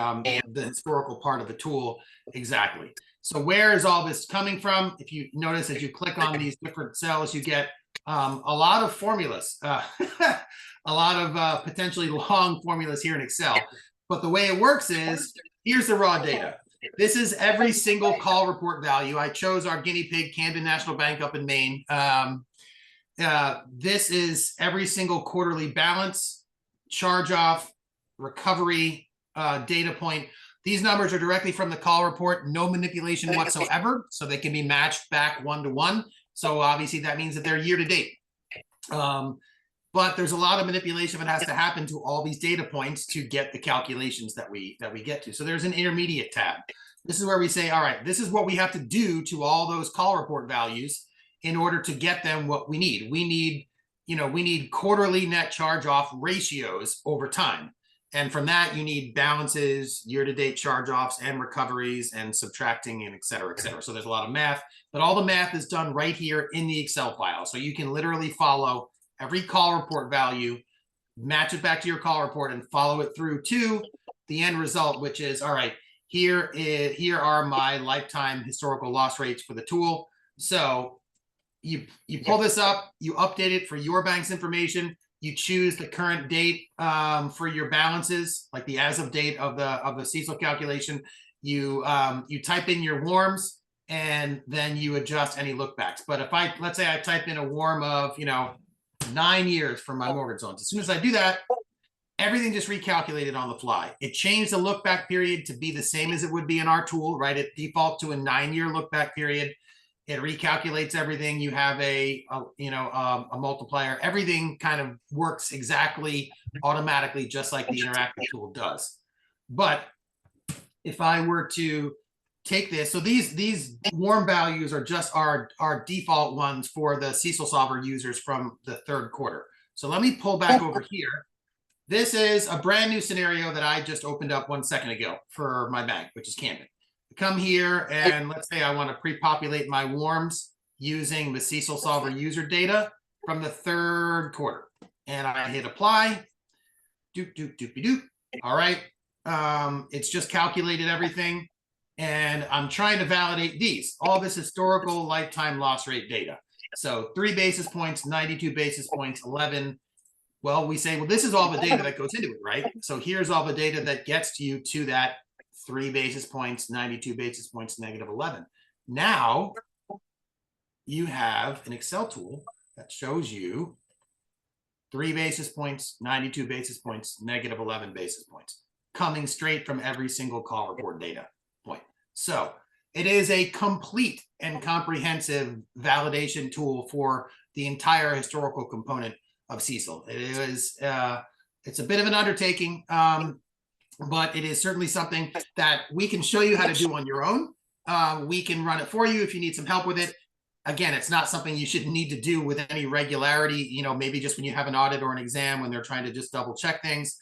historical part of the tool exactly. So where is all this coming from? If you notice, as you click on these different cells, you get a lot of formulas, a lot of potentially long formulas here in Excel. But the way it works is, here's the raw data. This is every single call report value. I chose our guinea pig, Camden National Bank up in Maine. This is every single quarterly balance, charge off, recovery data point. These numbers are directly from the call report, no manipulation whatsoever, so they can be matched back one-to-one. So obviously that means that they're year to date. But there's a lot of manipulation that has to happen to all these data points to get the calculations that we get to. So there's an intermediate tab. This is where we say, all right, this is what we have to do to all those call report values in order to get them what we need. We need quarterly net charge off ratios over time. And from that, you need balances, year-to-date charge-offs, and recoveries, and subtracting, and et cetera, et cetera. So there's a lot of math, but all the math is done right here in the Excel file. So you can literally follow every call report value, match it back to your call report, and follow it through to the end result, which is, all right, here are my lifetime historical loss rates for the tool. So you pull this up, you update it for your bank's information. You choose the current date for your balances, like the as of date of the CECL calculation. You type in your warms, and then you adjust any look backs. But if let's say I type in a warm of, 9 years for my mortgage loans. As soon as I do that, everything just recalculated on the fly. It changed the look back period to be the same as it would be in our tool, right? It default to a 9-year look back period. It recalculates everything. You have a multiplier. Everything kind of works exactly automatically, just like the interactive tool does. But if I were to take this, so these warm values are just our default ones for the CECLSolver users from the third quarter. So let me pull back over here. This is a brand new scenario that I just opened up 1 second ago for my bank, which is Camden. Come here and let's say I want to pre-populate my warms using the CECLSolver user data from the third quarter. And I hit apply. Doop, doop, doopy doop. All right. It's just calculated everything. And I'm trying to validate these, all this historical lifetime loss rate data. So 3 basis points, 92 basis points, 11. Well, we say, well, this is all the data that goes into it, right? So here's all the data that gets you to that 3 basis points, 92 basis points, negative 11. Now you have an Excel tool that shows you 3 basis points, 92 basis points, negative 11 basis points coming straight from every single call report data point. So it is a complete and comprehensive validation tool for the entire historical component of CECL. It is it's a bit of an undertaking, but it is certainly something that we can show you how to do on your own. We can run it for you if you need some help with it. Again, it's not something you should need to do with any regularity, you know, maybe just when you have an audit or an exam when they're trying to just double check things.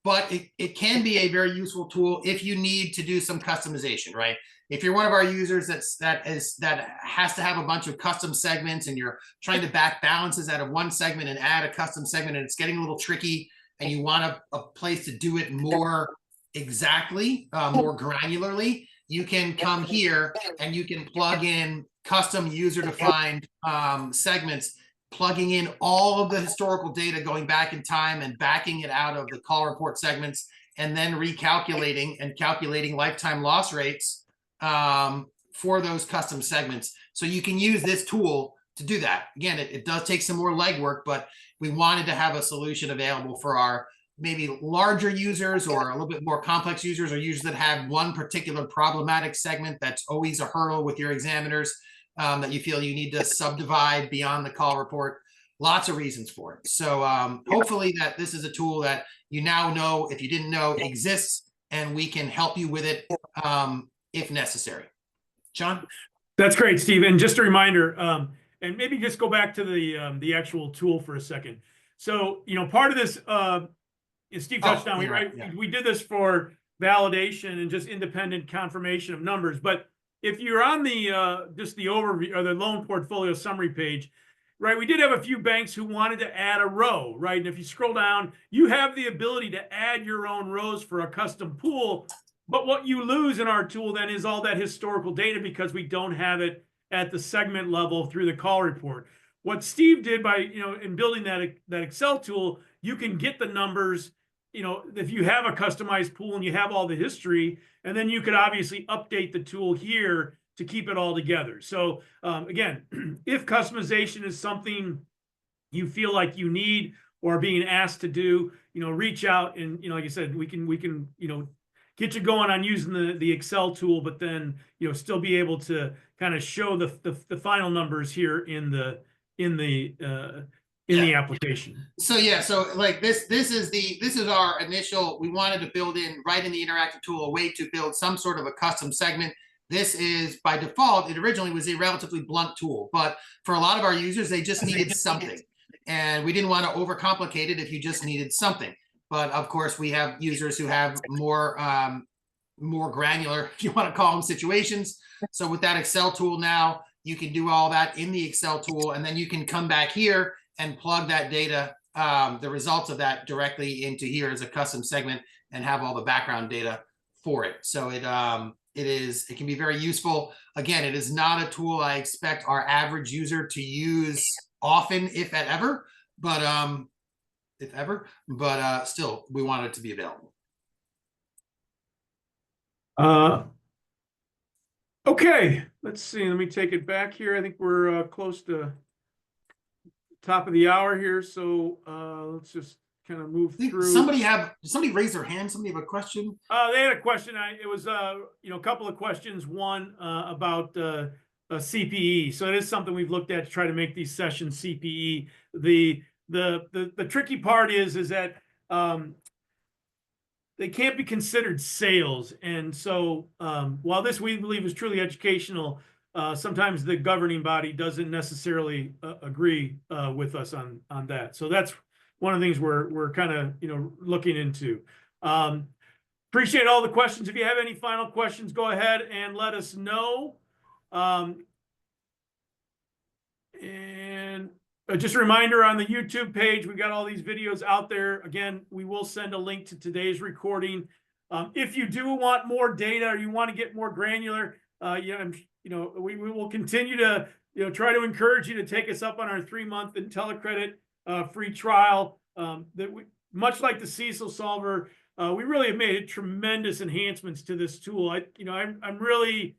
But it can be a very useful tool if you need to do some customization, right? If you're one of our users that has to have a bunch of custom segments and you're trying to back balances out of one segment and add a custom segment and it's getting a little tricky and you want a place to do it more exactly, more granularly, you can come here and you can plug in custom user-defined segments, plugging in all of the historical data going back in time and backing it out of the call report segments and then recalculating and calculating lifetime loss rates for those custom segments. So you can use this tool to do that. Again, it does take some more legwork, but we wanted to have a solution available for our maybe larger users or a little bit more complex users or users that have one particular problematic segment that's always a hurdle with your examiners that you feel you need to subdivide beyond the call report. Lots of reasons for it. So hopefully that this is a tool that you now know, if you didn't know, exists, and we can help you with it if necessary. John? That's great, Steve. And just a reminder, and maybe just go back to the actual tool for a second. So, you know, part of this, is Steve touched on, we did this for validation and just independent confirmation of numbers. But if you're on the just the overview or the loan portfolio summary page, right, we did have a few banks who wanted to add a row, right? And if you scroll down, you have the ability to add your own rows for a custom pool. But what you lose in our tool then is all that historical data because we don't have it at the segment level through the call report. What Steve did by, you know, in building that Excel tool, you can get the numbers, you know, if you have a customized pool and you have all the history, and then you could obviously update the tool here to keep it all together. So again, if customization is something you feel like you need or are being asked to do, you know, reach out and, you know, like I said, we can, you know, get you going on using the Excel tool, but then, you know, still be able to kind of show the final numbers here in the application. So yeah, so like this is our initial, we wanted to build in right in the interactive tool a way to build some sort of a custom segment. This is by default, it originally was a relatively blunt tool, but for a lot of our users, they just needed something. And we didn't want to overcomplicate it if you just needed something. But of course, we have users who have more granular, if you want to call them, situations. So with that Excel tool now, you can do all that in the Excel tool, and then you can come back here and plug that data, the results of that directly into here as a custom segment and have all the background data for it. So it can be very useful. Again, it is not a tool I expect our average user to use often, if ever, but still, we want it to be available. Okay, let's see. Let me take it back here. I think we're close to top of the hour here, so let's just kind of move through. Somebody raise their hand. Somebody have a question. They had a question. It was a couple of questions. One about CPE. So it is something we've looked at to try to make these sessions CPE. The tricky part is that they can't be considered sales. And so while this we believe is truly educational, sometimes the governing body doesn't necessarily agree with us on that. So that's one of the things we're kind of looking into. Appreciate all the questions. If you have any final questions, go ahead and let us know. And just a reminder, on the YouTube page, we've got all these videos out there. Again, we will send a link to today's recording. If you do want more data or you want to get more granular, we will continue to try to encourage you to take us up on our 3-month IntelliCredit free trial. Much like the CECLSolver, we really have made tremendous enhancements to this tool. I'm really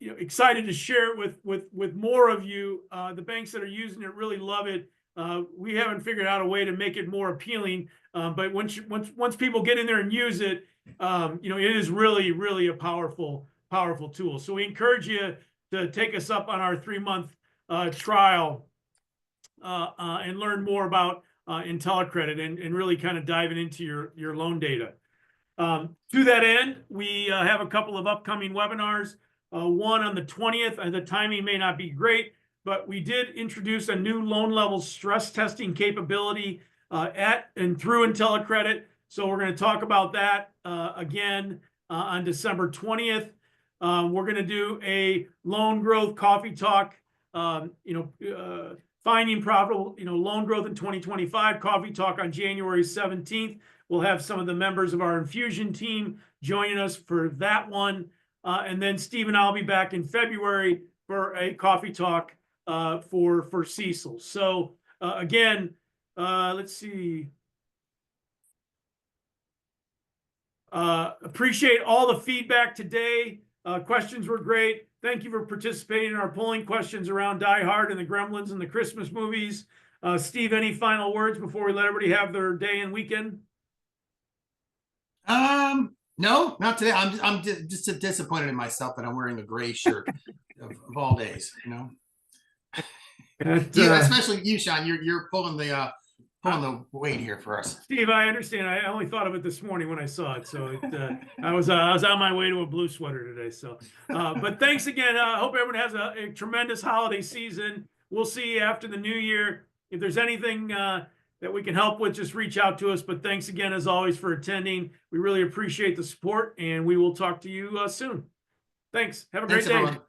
excited to share it with more of you. The banks that are using it really love it. We haven't figured out a way to make it more appealing, but once people get in there and use it, it is really a powerful tool. So we encourage you to take us up on our 3-month trial and learn more about IntelliCredit and really kind of diving into your loan data. To that end, we have a couple of upcoming webinars. One on the 20th, the timing may not be great, but we did introduce a new loan level stress testing capability at and through IntelliCredit. So we're going to talk about that again on December 20th. We're going to do a loan growth coffee talk, finding profitable, loan growth in 2025 coffee talk on January 17th. We'll have some of the members of our infusion team joining us for that one. And then Steve and I'll be back in February for a coffee talk for CECL. So again, let's see. Appreciate all the feedback today. Questions were great. Thank you for participating in our polling questions around Die Hard and the Gremlins and the Christmas movies. Steve, any final words before we let everybody have their day and weekend? No, not today. I'm just disappointed in myself that I'm wearing a gray shirt of all days. Especially you, Sean. You're pulling the weight here for us. Steve, I understand. I only thought of it this morning when I saw it. So I was on my way to a blue sweater today. So, but thanks again. I hope everyone has a tremendous holiday season. We'll see you after the new year. If there's anything that we can help with, just reach out to us. But thanks again, as always, for attending. We really appreciate the support, and we will talk to you soon. Thanks. Have a great day. Everyone.